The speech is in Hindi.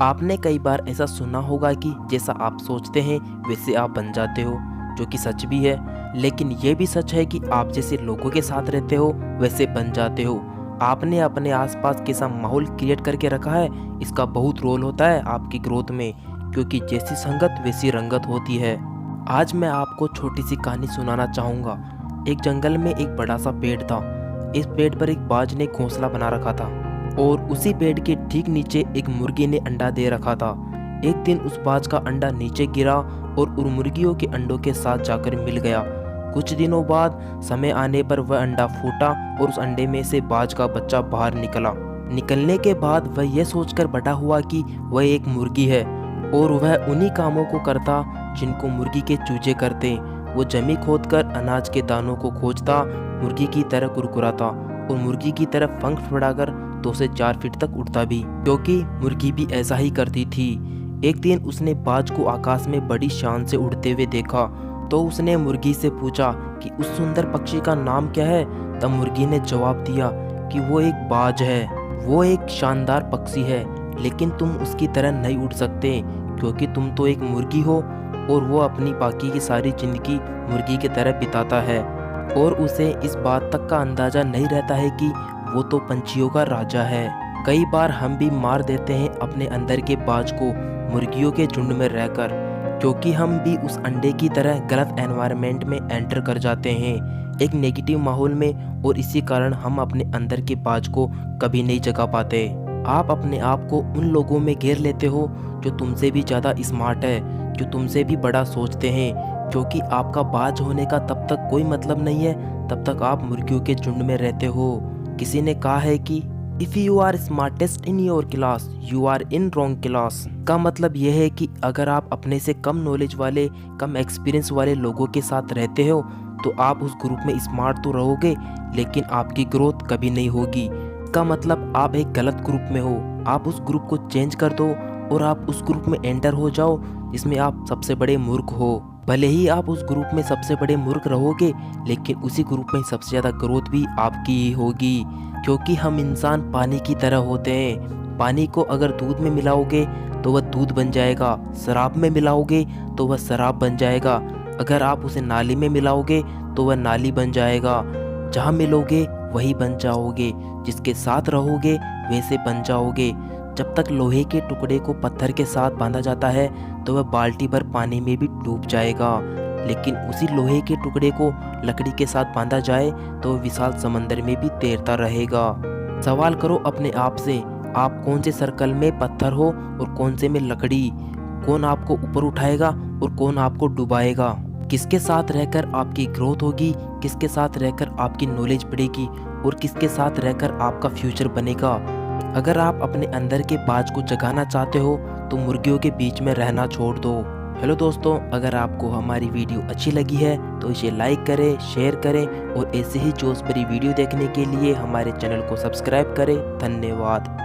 आपने कई बार ऐसा सुना होगा कि जैसा आप सोचते हैं वैसे आप बन जाते हो, जो कि सच भी है। लेकिन ये भी सच है कि आप जैसे लोगों के साथ रहते हो वैसे बन जाते हो। आपने अपने आसपास कैसा माहौल क्रिएट करके रखा है, इसका बहुत रोल होता है आपकी ग्रोथ में, क्योंकि जैसी संगत वैसी रंगत होती है। आज मैं आपको छोटी सी कहानी सुनाना चाहूँगा। एक जंगल में एक बड़ा सा पेड़ था। इस पेड़ पर एक बाज ने घोंसला बना रखा था और उसी पेड़ के ठीक नीचे एक मुर्गी ने अंडा दे रखा था। एक दिन उस बाज का अंडा नीचे गिरा और उन मुर्गियों के अंडों के साथ जाकर मिल गया। कुछ दिनों बाद समय आने पर वह अंडा फूटा और उस अंडे में से बाज का बच्चा बाहर निकला। निकलने के बाद वह यह सोचकर बड़ा हुआ कि वह एक मुर्गी है और वह उन्हीं कामों को करता जिनको मुर्गी के चूजे करते। वो जमी खोदकर अनाज के दानों को खोजता, मुर्गी की तरह कुरकुराता और मुर्गी की तरह पंख फैलाकर 2 से 4 फीट तक उड़ता भी, क्योंकि मुर्गी भी ऐसा ही करती थी। एक दिन उसने बाज को आकाश में बड़ी शान से उड़ते हुए देखा, तो उसने मुर्गी से पूछा कि उस सुंदर पक्षी का नाम क्या है। तब मुर्गी ने जवाब दिया कि वो एक बाज है। वो एक शानदार पक्षी है, लेकिन तुम उसकी तरह नहीं उड़ सकते, क्योंकि तुम तो एक मुर्गी हो और वो अपनी बाकी की सारी जिंदगी मुर्गी की तरह बिताता है और उसे इस बात तक का अंदाजा नहीं रहता है कि वो तो पंछियों का राजा है। कई बार हम भी मार देते हैं अपने अंदर के बाज को मुर्गियों के झुंड में रहकर, क्योंकि हम भी उस अंडे की तरह गलत एनवायरनमेंट में एंटर कर जाते हैं, एक नेगेटिव माहौल में, और इसी कारण हम अपने अंदर के बाज को कभी नहीं जगा पाते। आप अपने आप को उन लोगों में घेर लेते हो जो तुमसे भी ज़्यादा स्मार्ट है, जो तुमसे भी बड़ा सोचते हैं, क्योंकि आपका बाज होने का तब तक कोई मतलब नहीं है तब तक आप मुर्गियों के झुंड में रहते हो। किसी ने कहा है कि if you are smartest in your class you are in wrong class. का मतलब यह है कि अगर आप अपने से कम नॉलेज वाले, कम एक्सपीरियंस वाले लोगों के साथ रहते हो तो आप उस ग्रुप में स्मार्ट तो रहोगे, लेकिन आपकी ग्रोथ कभी नहीं होगी। का मतलब आप एक गलत ग्रुप में हो। आप उस ग्रुप को चेंज कर दो और आप उस ग्रुप में एंटर हो जाओ जिसमें आप सबसे बड़े मूर्ख हो। भले ही आप उस ग्रुप में सबसे बड़े मूर्ख रहोगे, लेकिन उसी ग्रुप में सबसे ज़्यादा ग्रोथ भी आपकी ही होगी, क्योंकि हम इंसान पानी की तरह होते हैं। पानी को अगर दूध में मिलाओगे तो वह दूध बन जाएगा, शराब में मिलाओगे तो वह शराब बन जाएगा, अगर आप उसे नाली में मिलाओगे तो वह नाली बन जाएगा। जहाँ मिलोगे वही बन जाओगे, जिसके साथ रहोगे वैसे बन जाओगे। जब तक लोहे के टुकड़े को पत्थर के साथ बांधा जाता है तो वह बाल्टी भर पानी में भी डूब जाएगा, लेकिन उसी लोहे के टुकड़े को लकड़ी के साथ बांधा जाए तो वह विशाल समंदर में भी तैरता रहेगा। सवाल करो अपने आप से, आप कौन से सर्कल में पत्थर हो और कौन से में लकड़ी? कौन आपको ऊपर उठाएगा और कौन आपको डुबाएगा? किसके साथ रहकर आपकी ग्रोथ होगी, किसके साथ रहकर आपकी नॉलेज बढ़ेगी और किसके साथ रहकर आपका फ्यूचर बनेगा? अगर आप अपने अंदर के बाज को जगाना चाहते हो तो मुर्गियों के बीच में रहना छोड़ दो। हेलो दोस्तों, अगर आपको हमारी वीडियो अच्छी लगी है तो इसे लाइक करें, शेयर करें और ऐसे ही जोश भरी वीडियो देखने के लिए हमारे चैनल को सब्सक्राइब करें। धन्यवाद।